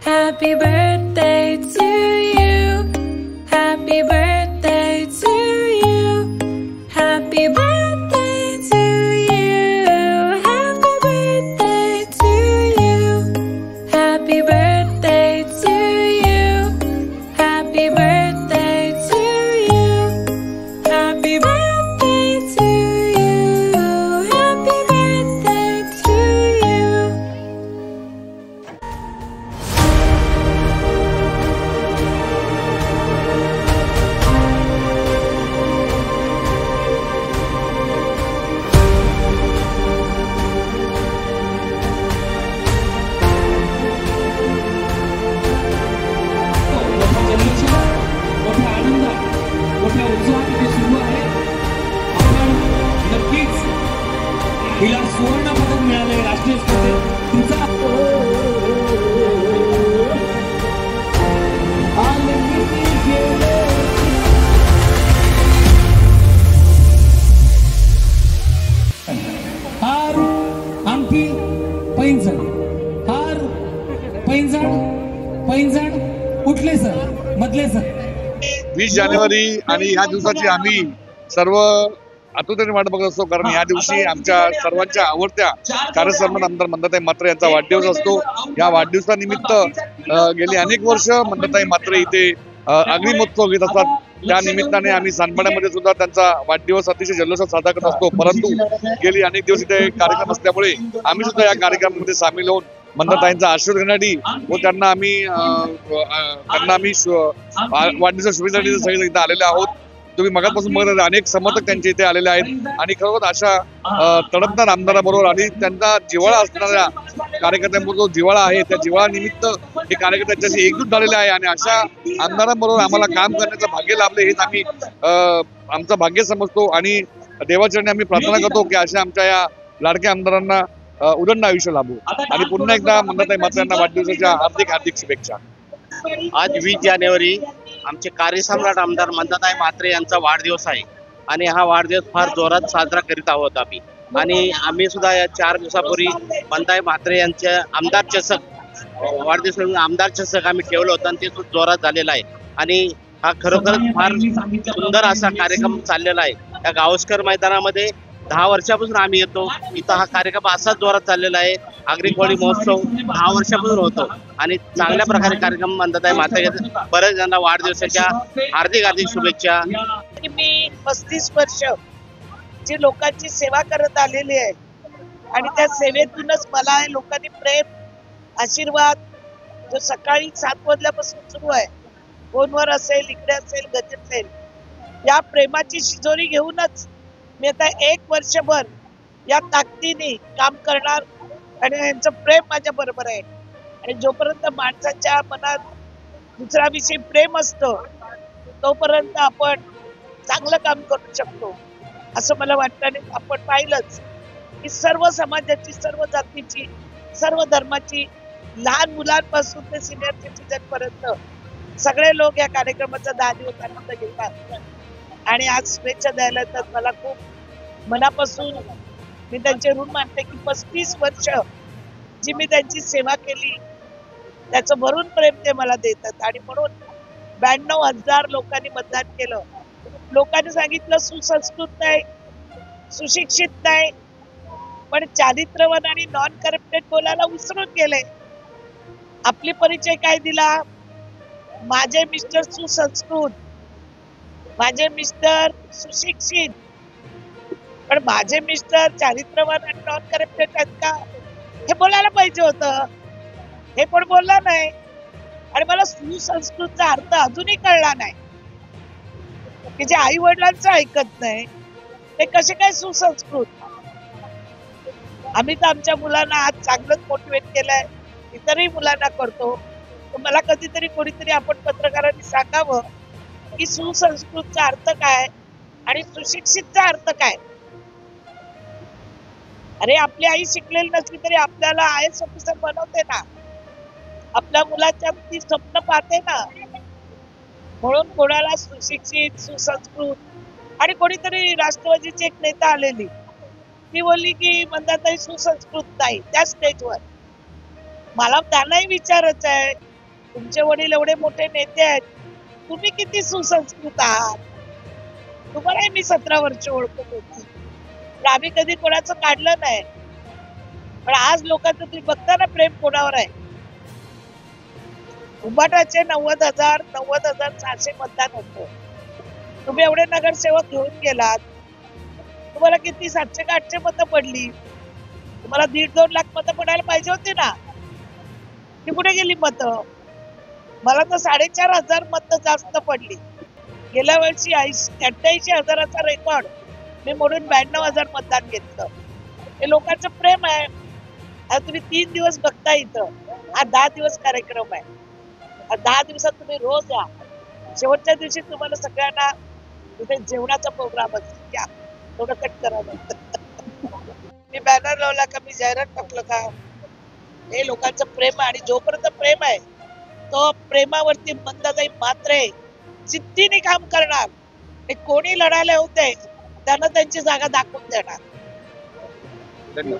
Happy birthday to you. Happy birthday to you. Happy birthday to you. Happy birthday to you. Happy birthday to you. Happy birthday to you. Happy birthday to you. Happy birthday to you. मोठ्या आनंदात मोठ्या उत्साहात इथे सुरू आहे। आपण नक्कीच हिला सुवर्ण पदक मिळाले राष्ट्रीय स्पर्धेत। तिचा हार अंगठी पैंजण हार पैंजण पैंजण कुठले सर मधले सर 20 जानेवारी आणि ह्या दिवसाची आम्ही सर्व आतुरतेने वाट बघत असतो, कारण या दिवशी आमच्या सर्वांच्या आवडत्या कार्यसन्मान आमदार मंदाताई म्हात्रे यांचा वाढदिवस असतो। या वाढदिवसानिमित्त गेली अनेक वर्ष मंदाताई म्हात्रे इथे अग्निमहोत्सव घेत असतात। त्या निमित्ताने आम्ही सानपाड्यामध्ये सुद्धा त्यांचा वाढदिवस अतिशय जल्लोषात साजरा करत असतो, परंतु गेली अनेक दिवस इथे कार्यक्रम असल्यामुळे आम्ही सुद्धा या कार्यक्रमामध्ये सामील होऊन मंदाताईंचा आशीर्वाद घेण्यासाठी व त्यांना आम्ही वाढदिवसाच्या शुभेच्छा देण्यासाठी सगळे इथे आलेले आहोत। तुम्ही मगापासून बघत अनेक समर्थक त्यांचे इथे आलेले आहेत आणि खरोखर अशा तडफदार आमदाराबरोबर आणि त्यांचा जिव्हाळा असणाऱ्या कार्यकर्त्यांबरोबर जो जिव्हाळा आहे त्या जिव्हाळा निमित्त हे कार्यकर्ते त्यांच्याशी एकजूट झालेले आहे आणि अशा आमदारांबरोबर आम्हाला काम करण्याचं भाग्य लाभले हेच आम्ही आमचं भाग्य समजतो आणि देवाचरणी आम्ही प्रार्थना करतो की अशा आमच्या या लाडक्या आमदारांना उदंड आयुष्य लाभो आणि पुन्हा एकदा मंदाताई म्हात्रे यांना वाढदिवसाच्या हार्दिक हार्दिक शुभेच्छा। आज 20 जानेवारी आमचे कार्यसम्राट आमदार मंदाताई म्हात्रे यांचा वाढदिवस आहे आणि हा वाढदिवस फार जोरात साजरा करीत आहोत आम्ही सुद्धा या 4 दिवसापूर्वी मंदाताई म्हात्रे यांचे आमदार चषक वाढदिवस आमदार चषक आम्ही ठेवलं होतं आणि ते सुद्धा जोरात झालेलं आहे आणि हा खरोखरच फार सुंदर असा कार्यक्रम चाललेला आहे। या गावस्कर मैदानामध्ये 10 वर्षापासून आम्ही येतो, इथं हा कार्यक्रम असाच जोरात चाललेला आहे। आगरी कोळी महोत्सव 10 वर्षापासून होतो आणि चांगल्या प्रकारे कार्यक्रम मंदाताई म्हात्रे बरेच जणांना वाढदिवसाच्या हार्दिक हार्दिक शुभेच्छा। मी 35 वर्ष जी लोकांची सेवा करत आलेली आहे आणि त्या सेवेतूनच मला लोकांनी प्रेम आशीर्वाद जो सकाळी 7 वाजल्यापासून सुरू आहे, फोनवर असेल, इकडे असेल, गती असेल, या प्रेमाची शिजोरी घेऊनच मी आता 1 वर्षभर या ताकदीने काम करणार आणि यांचं प्रेम माझ्या बरोबर आहे आणि जोपर्यंत माणसाच्या मनात दुसऱ्याविषयी प्रेम असतं तोपर्यंत आपण चांगलं काम करू शकतो असं मला वाटतं। आणि आपण पाहिलंच की सर्व समाजाची, सर्व जातीची, सर्व धर्माची, लहान मुलांपासून ते सिनियर सिटीजन पर्यंत सगळे लोक या कार्यक्रमाचा 10 दिवस आनंद घेतात आणि आज शुभेच्छा द्यायला तर मला खूप मनापासून मी त्यांचे ऋण मानते की 35 वर्ष जी मी त्यांची सेवा केली त्याचं भरून प्रेम ते मला देतात आणि म्हणून 92,000 लोकांनी मतदान केलं। लोकांनी सांगितलं सुसंस्कृत नाही, सुशिक्षित नाही, पण चारित्र्यवान आणि नॉन करप्टेड बोलायला विसरून गेले। आपली परिचय काय दिला? माझे मिस्टर सुसंस्कृत, माझे मिस्टर सुशिक्षित, पण माझे मिस्टर चारित्र्यवान आणि नॉन करप्टेड आहेत का हे बोलायला पाहिजे होतं, हे पण बोलला नाही आणि मला सुसंस्कृतचा अर्थ अजूनही कळला नाही की जे आई वडिलांचं ऐकत नाही ते कसे काय सुसंस्कृत। आम्ही तर आमच्या मुलांना आज चांगलंच मोटिवेट केलंय, इतरही मुलांना करतो। तर मला कधीतरी कोणीतरी आपण पत्रकारांनी सांगावं की सुसंस्कृतचा अर्थ काय आणि सुशिक्षितचा अर्थ काय। अरे आपली आई शिकलेली नसली तरी आपल्याला IAS ऑफिसर बनवते ना, आपल्या मुलाच्या ती स्वप्न पाहते ना। म्हणून कोणाला सुशिक्षित, सुसंस्कृत आणि कोणीतरी राष्ट्रवादीची एक नेता आलेली ती बोलली की मंदाताई सुसंस्कृत नाही त्या स्टेजवर। मला त्यांनाही विचारायचं आहे तुमचे वडील एवढे मोठे नेते आहेत, तुम्ही किती सुसंस्कृत आहात. तुम्हालाही मी 17 वर्ष ओळखत होती, पण आम्ही कधी कोणाचं काढलं नाही. पण आज लोकांचं तुम्ही बघता ना प्रेम कोणावर आहे. उबाटाचे 90,600 मतदान होतं. तुम्ही एवढे नगरसेवक घेऊन गेलात, तुम्हाला किती 700 का 800 मतं पडली. तुम्हाला 1.5-2 लाख मतं पडायला पाहिजे होती ना. ती कुठे गेली मतं? मला तर 4,500 मतं जास्त पडली. गेल्या वर्षी 88,000चा रेकॉर्ड मी मोडून 92,000 मतदान घेतलं. हे लोकांचं प्रेम आहे. आता तुम्ही 3 दिवस बघता इथं, हा 10 दिवस कार्यक्रम आहे. 10 दिवसात तुम्ही रोज या. शेवटच्या दिवशी तुम्हाला सगळ्यांना तिथे जेवणाचा प्रोग्राम असेल. या थोडं कट करा. मी बॅनर लावला का, मी जाहिरात टाकलं का, हे लोकांचं प्रेम आहे. आणि जोपर्यंत प्रेम आहे तो प्रेमावरती मंदाताई म्हात्रे जिद्दीने काम करणार. हे कोणी लढायला होते त्यांना त्यांची जागा दाखवून देणार. धन्यवाद.